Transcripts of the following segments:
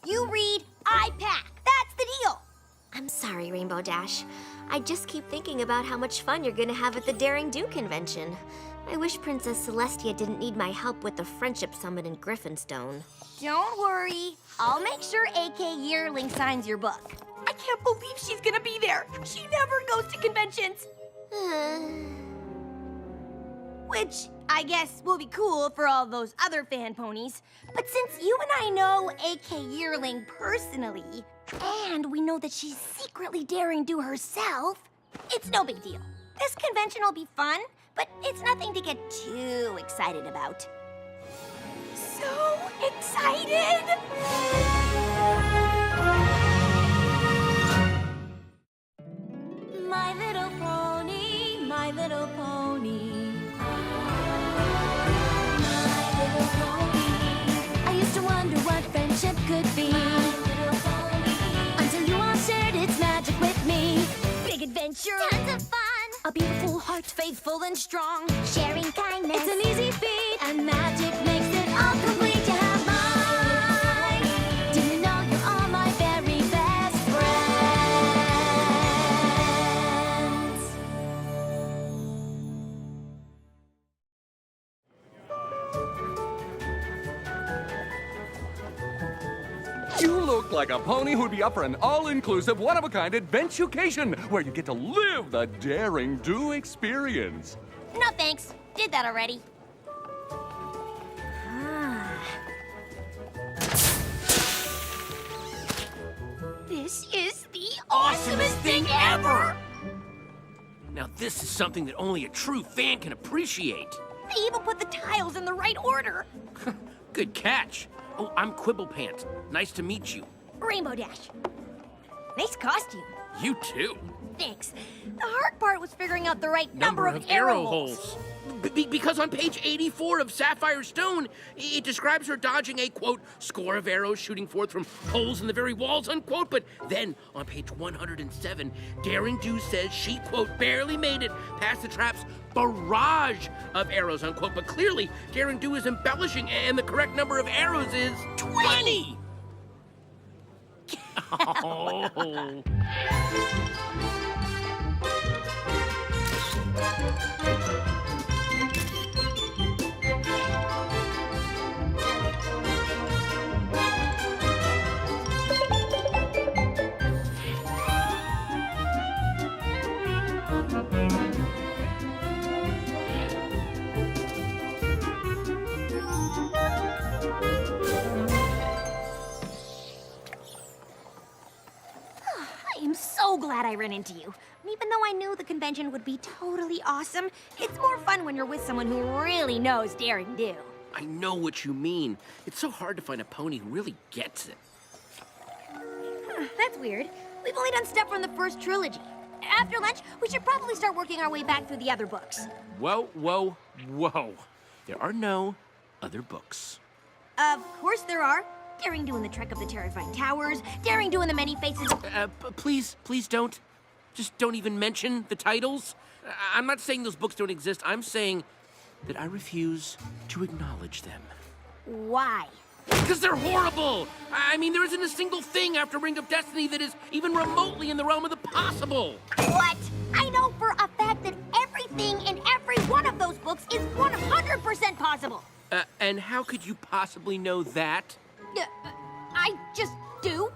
You read, I pack. That's the deal. I'm sorry, Rainbow Dash. I just keep thinking about how much fun you're gonna have at the Daring Do convention. I wish Princess Celestia didn't need my help with the Friendship Summit in Griffinstone. Don't worry. I'll make sure AK Yearling signs your book. I can't believe she's gonna be there. She never goes to conventions. Which I guess will be cool for all those other fan ponies. But since you and I know AK Yearling personally, and we know that she's secretly Daring Do herself, it's no big deal. This convention will be fun, but it's nothing to get too excited about. So excited! My little pony, my little pony. My little pony. I used to wonder what friendship could be. My little pony. Until you all shared its magic with me. Big adventure. Tons of fun. A beautiful heart, faithful and strong. Sharing kindness. It's an easy feat, and magic makes it all complete. You have mine. Do you know you're all my very best friends? You look like a pony who'd be up for an all-inclusive, one-of-a-kind adventucation where you get to live the Daring Do experience. No thanks. Did that already. This is the awesomest thing ever! Now this is something that only a true fan can appreciate. They even put the tiles in the right order. Good catch. Oh, I'm Quibblepants. Nice to meet you. Rainbow Dash. Nice costume. You too. Thanks. The hard part was figuring out the right number of arrow holes. Because on page 84 of Sapphire Stone, it describes her dodging a, quote, score of arrows shooting forth from holes in the very walls, unquote. But then, on page 107, Daring Do says she, quote, barely made it past the trap's barrage of arrows, unquote. But clearly, Daring Do is embellishing, and the correct number of arrows is 20! Oh. I'm so glad I ran into you. And even though I knew the convention would be totally awesome, it's more fun when you're with someone who really knows Daring Do. I know what you mean. It's so hard to find a pony who really gets it. That's weird. We've only done stuff from the first trilogy. After lunch, we should probably start working our way back through the other books. Whoa, whoa, whoa. There are no other books. Of course there are. Daring Do in the Trek of the Terrifying Towers, Daring Do in the Many Faces of... Please don't. Just don't even mention the titles. I'm not saying those books don't exist. I'm saying that I refuse to acknowledge them. Why? Because they're horrible! I mean, there isn't a single thing after Ring of Destiny that is even remotely in the realm of the possible. What? I know for a fact that everything in every one of those books is 100% possible. And how could you possibly know that? I just do.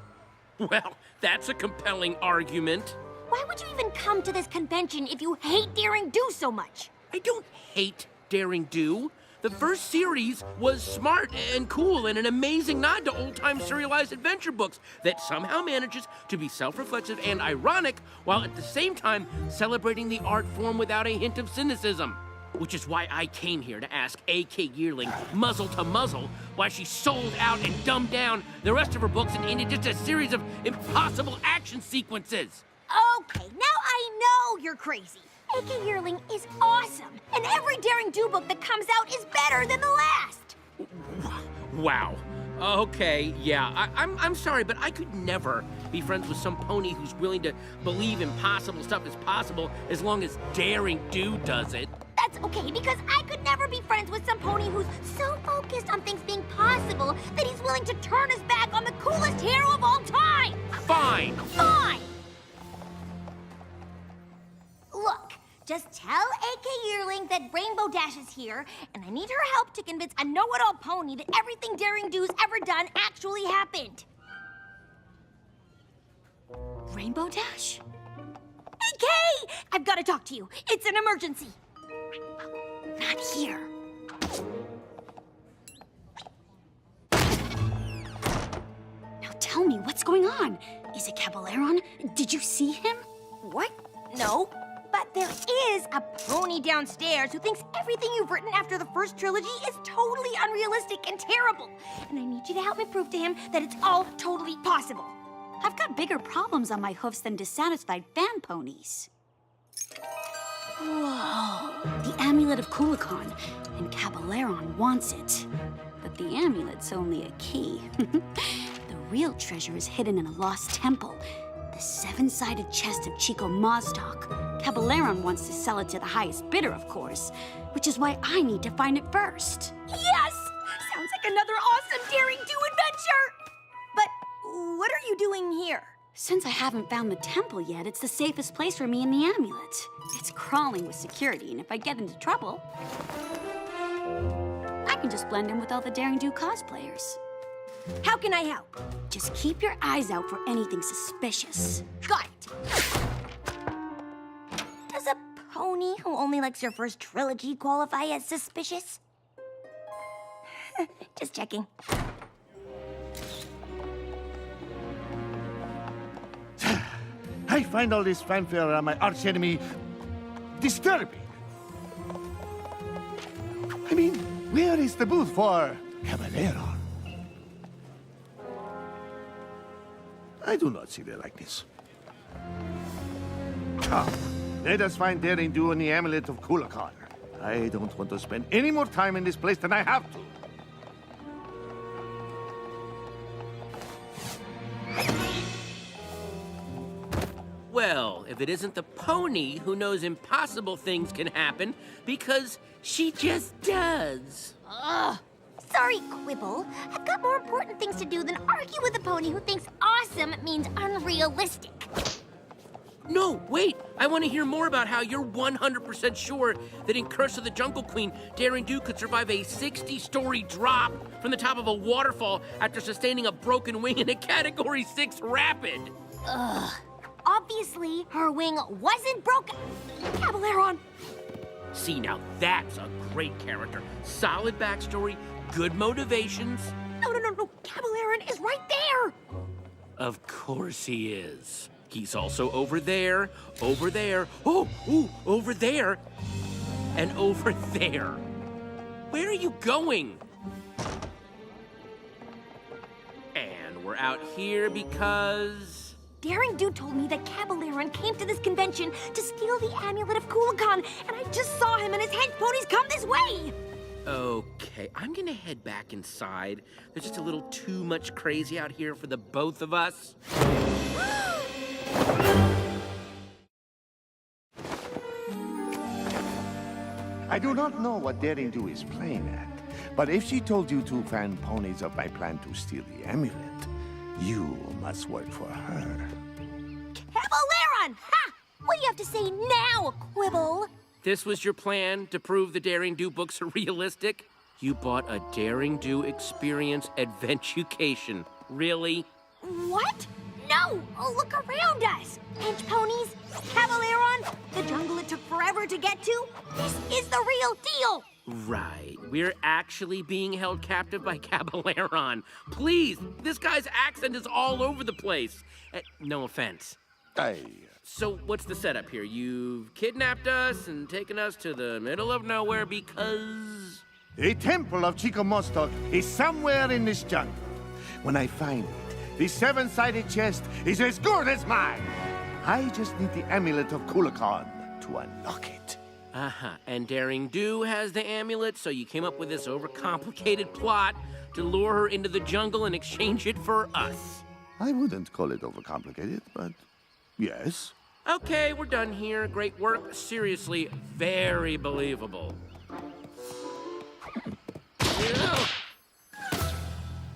Well, that's a compelling argument. Why would you even come to this convention if you hate Daring Do so much? I don't hate Daring Do. The first series was smart and cool and an amazing nod to old-time serialized adventure books that somehow manages to be self-reflexive and ironic while at the same time celebrating the art form without a hint of cynicism. Which is why I came here to ask A.K. Yearling, muzzle to muzzle, why she sold out and dumbed down the rest of her books into just a series of impossible action sequences. Okay, now I know you're crazy. A.K. Yearling is awesome, and every Daring Do book that comes out is better than the last. Wow. Okay, yeah, I'm sorry, but I could never be friends with some pony who's willing to believe impossible stuff is possible as long as Daring Do does it. That's okay, because I could never be friends with some pony who's so focused on things being possible that he's willing to turn his back on the coolest fine. Fine! Look, just tell AK Yearling that Rainbow Dash is here, and I need her help to convince a know-it-all pony that everything Daring Do's ever done actually happened. Rainbow Dash? AK! I've got to talk to you. It's an emergency. Not here. Now tell me, what's going on? Is it Caballeron? Did you see him? What? No. But there is a pony downstairs who thinks everything you've written after the first trilogy is totally unrealistic and terrible. And I need you to help me prove to him that it's all totally possible. I've got bigger problems on my hoofs than dissatisfied fan ponies. Whoa, the amulet of Kulikon, and Caballeron wants it. But the amulet's only a key. The real treasure is hidden in a lost temple, the seven-sided chest of Chico Maztok. Caballeron wants to sell it to the highest bidder, of course, which is why I need to find it first. Yes! Sounds like another awesome Daring Do adventure! But what are you doing here? Since I haven't found the temple yet, it's the safest place for me and the amulet. It's crawling with security, and if I get into trouble, I can just blend in with all the Daring Do cosplayers. How can I help? Just keep your eyes out for anything suspicious. Got it. Does a pony who only likes your first trilogy qualify as suspicious? Just checking. I find all this fanfare around my archenemy disturbing. I mean, where is the booth for Caballero? I do not see the likeness. Come, let us find Daring Do and the amulet of Kulikon. I don't want to spend any more time in this place than I have to. Well, if it isn't the pony who knows impossible things can happen, because she just does. Sorry, Quibble. I've got more important things to do than argue with a pony who thinks awesome means unrealistic. No, wait! I want to hear more about how you're 100% sure that in Curse of the Jungle Queen, Daring Do could survive a 60-story drop from the top of a waterfall after sustaining a broken wing in a Category 6 rapid. Obviously, her wing wasn't broken. Caballeron! See, now that's a great character. Solid backstory, good motivations. No. Caballeron is right there. Of course he is. He's also over there, over there, over there, and over there. Where are you going? And we're out here because... Daring Do told me that Caballeron came to this convention to steal the amulet of Kulikon, and I just saw him and his hench ponies come this way. Okay, I'm gonna head back inside. There's just a little too much crazy out here for the both of us. I do not know what Daring Do is playing at, but if she told you two fan ponies of my plan to steal the amulet, you must work for her. Caballeron! Ha! What do you have to say now, Quibble? This was your plan to prove the Daring Do books are realistic? You bought a Daring Do experience adventucation. Really? What? No! Look around us! Hench ponies, Caballeron, the jungle it took forever to get to. This is the real deal! Right. We're actually being held captive by Caballeron. Please, this guy's accent is all over the place. No offense. So what's the setup here? You've kidnapped us and taken us to the middle of nowhere because... The temple of Chico Maztok is somewhere in this jungle. When I find it, the seven-sided chest is as good as mine. I just need the amulet of Kulikon to unlock it. And Daring Do has the amulet, so you came up with this overcomplicated plot to lure her into the jungle and exchange it for us. I wouldn't call it overcomplicated, but yes. Okay, we're done here. Great work. Seriously, very believable.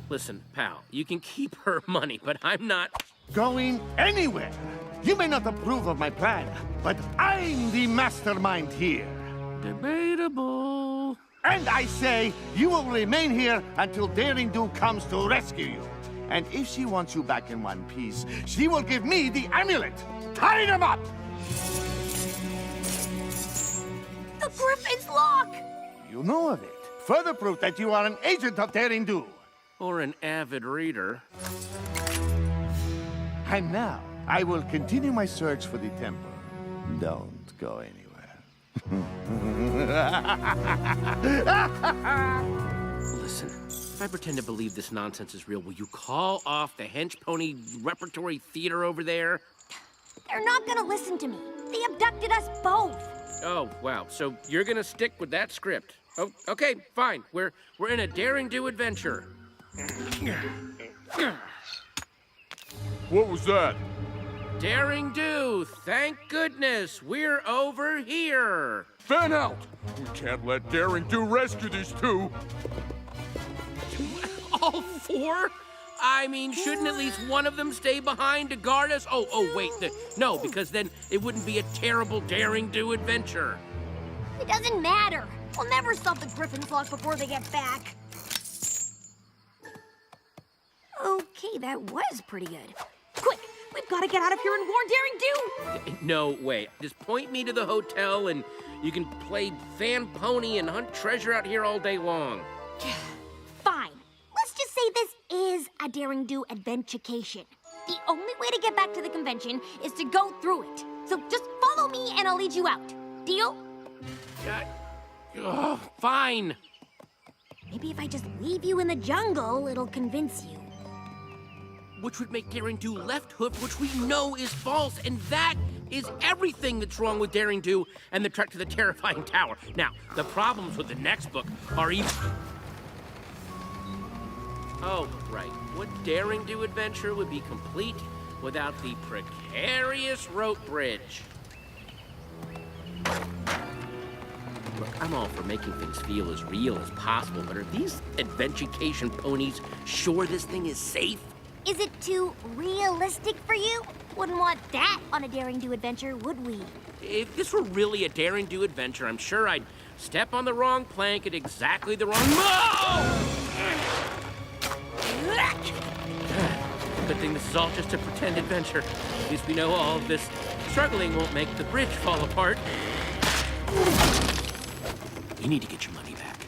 Listen, pal, you can keep her money, but I'm not... going anywhere. You may not approve of my plan, but I'm the mastermind here. Debatable. And I say you will remain here until Daring Do comes to rescue you. And if she wants you back in one piece, she will give me the amulet. Tie them up! The Griffin's lock! You know of it. Further proof that you are an agent of Daring Do. Or an avid reader. And now, I will continue my search for the temple. Don't go anywhere. Listen, if I pretend to believe this nonsense is real, will you call off the hench pony repertory theater over there? They're not gonna listen to me. They abducted us both. Oh, wow. So you're gonna stick with that script. Oh, okay, fine. We're in a Daring Do adventure. What was that? Daring Do, thank goodness, we're over here. Fan out! We can't let Daring Do rescue these two. All four? I mean, shouldn't at least one of them stay behind to guard us? Oh, wait, no, because then it wouldn't be a terrible Daring Do adventure. It doesn't matter. We'll never stop the Griffin's lock before they get back. Okay, that was pretty good. Quick, we've got to get out of here and warn Daring Do. No way. Just point me to the hotel and you can play fan pony and hunt treasure out here all day long. Fine. Let's just say this is a Daring Do adventurecation. The only way to get back to the convention is to go through it. So just follow me and I'll lead you out. Deal? Fine. Maybe if I just leave you in the jungle, it'll convince you. Which would make Daring Do left hoof, which we know is false, and that is everything that's wrong with Daring Do and the trek to the terrifying tower. Now, the problems with the next book are even... Oh, right. What Daring Do adventure would be complete without the precarious rope bridge? Look, I'm all for making things feel as real as possible, but are these adventurecation ponies sure this thing is safe? Is it too realistic for you? Wouldn't want that on a Daring Do adventure, would we? If this were really a Daring Do adventure, I'm sure I'd step on the wrong plank at exactly the wrong... Good thing this is all just a pretend adventure. At least we know all of this struggling won't make the bridge fall apart. You need to get your money back.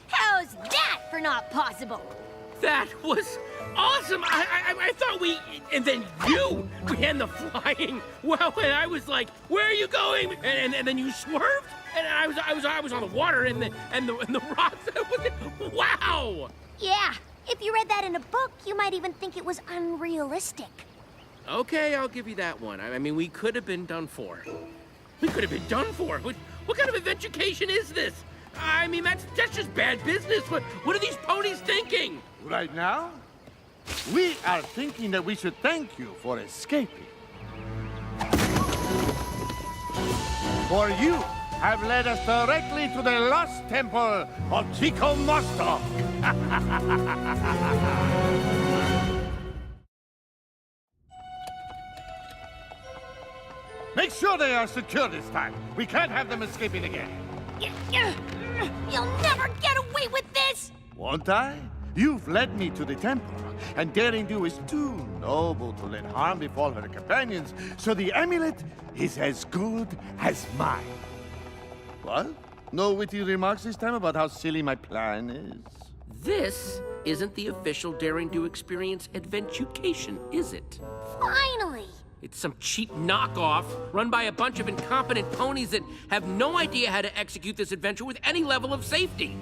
How's that for not possible? That was awesome! I thought we... And then you began the flying. Well, and I was like, where are you going? And then you swerved, and I was on the water and the rocks. Wow! Yeah, if you read that in a book, you might even think it was unrealistic. Okay, I'll give you that one. I mean, we could have been done for. We could have been done for. What kind of adventurecation is this? I mean, that's just bad business. What are these ponies thinking? Right now, we are thinking that we should thank you for escaping. For you have led us directly to the lost temple of Chico Mostok. Make sure they are secure this time. We can't have them escaping again. You'll never get away with this! Won't I? You've led me to the temple, and Daring Do is too noble to let harm befall her companions, so the amulet is as good as mine. What? No witty remarks this time about how silly my plan is? This isn't the official Daring Do experience adventurecation, is it? Finally! It's some cheap knockoff run by a bunch of incompetent ponies that have no idea how to execute this adventure with any level of safety.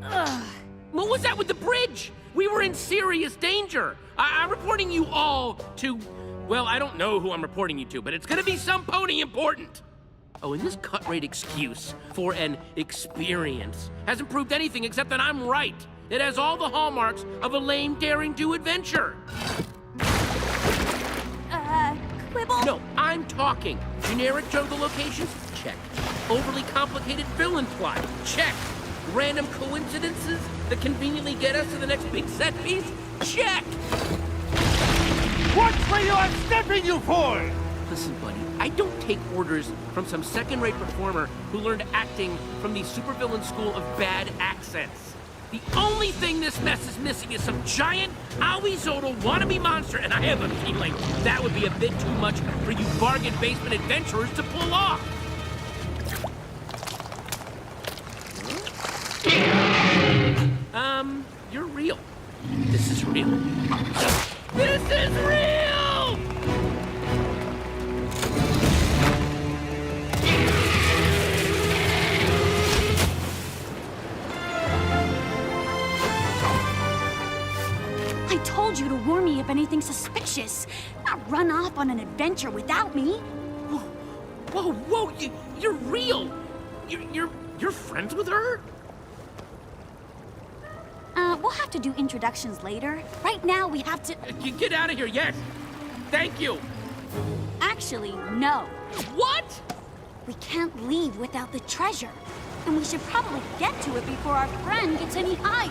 Ugh. What was that with the bridge? We were in serious danger. I'm reporting you all to... Well, I don't know who I'm reporting you to, but it's gonna be some pony important. Oh, and this cut-rate excuse for an experience hasn't proved anything except that I'm right. It has all the hallmarks of a lame daring-do adventure. Quibble? No, I'm talking. Generic jungle locations? Check. Overly complicated villain plot? Check. Random coincidences that conveniently get us to the next big set piece? Check. Watch where you are stepping, you fool! Listen, buddy, I don't take orders from some second-rate performer who learned acting from the supervillain school of bad accents. The only thing this mess is missing is some giant, owie-zodal wannabe monster, and I have a feeling that would be a bit too much for you bargain basement adventurers to pull off. You're real. This is real. This is real! I told you to warn me if anything suspicious. Not run off on an adventure without me. Whoa, you're real! You're friends with her? We'll have to do introductions later. Right now, we have to... You get out of here, yes! Thank you! Actually, no. What? We can't leave without the treasure. And we should probably get to it before our friend gets any higher.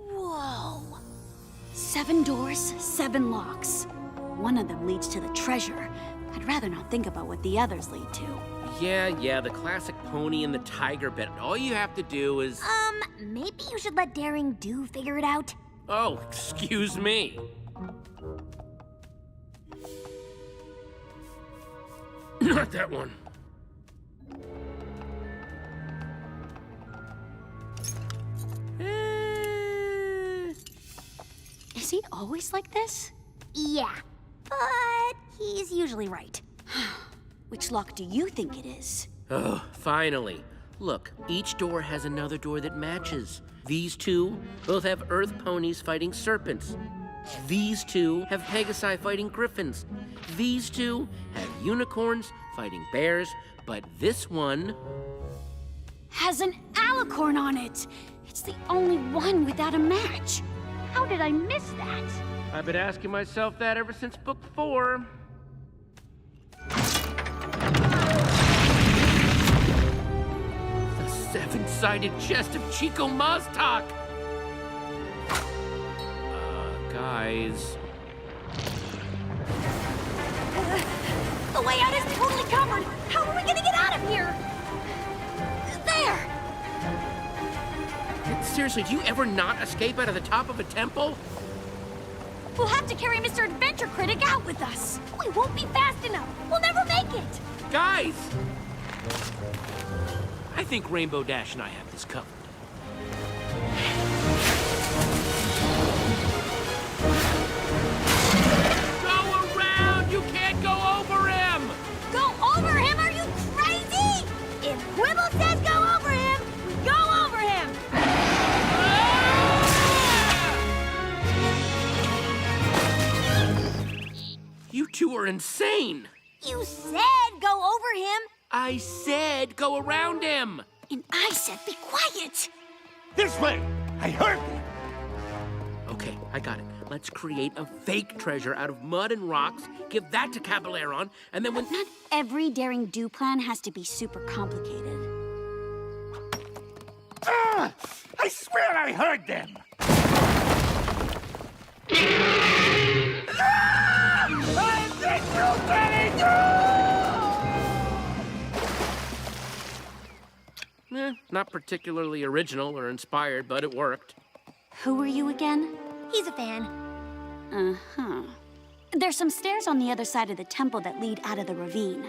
Whoa. 7 doors, 7 locks. One of them leads to the treasure. I'd rather not think about what the others lead to. Yeah, the classic pony and the tiger bit. All you have to do is... Maybe you should let Daring Do figure it out. Oh, excuse me. Not that one. Is he always like this? Yeah, but he's usually right. Which lock do you think it is? Oh, finally. Look, each door has another door that matches. These two both have earth ponies fighting serpents. These two have Pegasi fighting griffins. These two have unicorns fighting bears. But this one... has an alicorn on it! It's the only one without a match. How did I miss that? I've been asking myself that ever since book 4. The 7-sided chest of Chico Maztak! Guys... The way out is totally covered! How are we gonna get out of here? There! Seriously, do you ever not escape out of the top of a temple? We'll have to carry Mr. Adventure Critic out with us. We won't be fast enough. We'll never make it. Guys! I think Rainbow Dash and I have this covered. Go around! You can't go over him! Go over him? Are you crazy? If Quibble says go over him, we go over him! You two are insane! You said go over him! I said go around him! And I said be quiet. This way! I heard you! Okay, I got it. Let's create a fake treasure out of mud and rocks, give that to Caballeron, and then when... Not every Daring Do plan has to be super complicated. Ah! I swear I heard them! Not particularly original or inspired, but it worked. Who are you again? He's a fan. Uh-huh. There's some stairs on the other side of the temple that lead out of the ravine.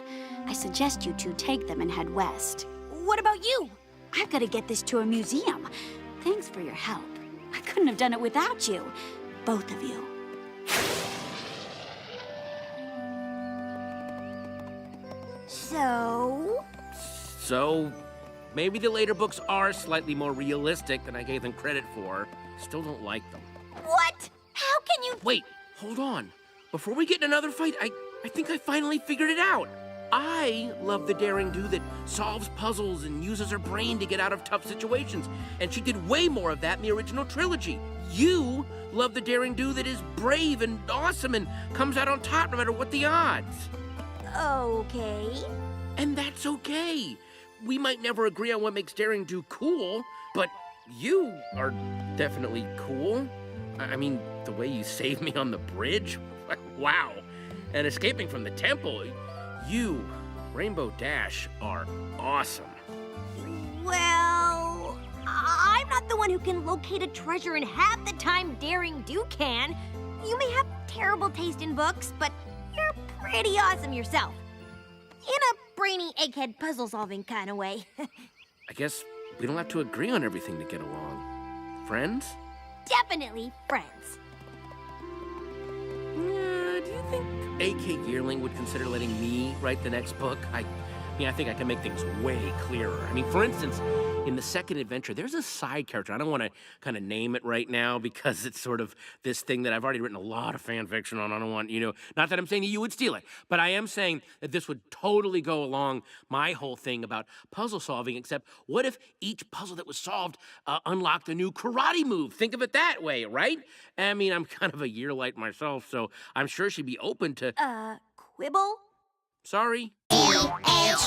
I suggest you two take them and head west. What about you? I've got to get this to a museum. Thanks for your help. I couldn't have done it without you. Both of you. So, maybe the later books are slightly more realistic than I gave them credit for. Still don't like them. What? How can you... Wait, hold on. before we get in another fight, I think I finally figured it out. I love the daring do that solves puzzles and uses her brain to get out of tough situations, and she did way more of that in the original trilogy. You love the daring do that is brave and awesome and comes out on top no matter what the odds. Okay. And that's okay. We might never agree on what makes daring do cool, but you are definitely cool. I mean, the way you saved me on the bridge, wow. And escaping from the temple, you, Rainbow Dash, are awesome. Well, I'm not the one who can locate a treasure, and half the time Daring Do can. You may have terrible taste in books, but you're pretty awesome yourself. In a brainy egghead puzzle-solving kind of way. I guess we don't have to agree on everything to get along. Friends? Definitely friends. Do you think A.K. Yearling would consider letting me write the next book? I think I can make things way clearer. I mean, for instance, in the second adventure, there's a side character. I don't want to kind of name it right now because it's sort of this thing that I've already written a lot of fan fiction on. I don't want, not that I'm saying that you would steal it, but I am saying that this would totally go along my whole thing about puzzle solving, except what if each puzzle that was solved unlocked a new karate move? Think of it that way, right? I mean, I'm kind of a yearlight myself, so I'm sure she'd be open to... Quibble? Sorry. MLP.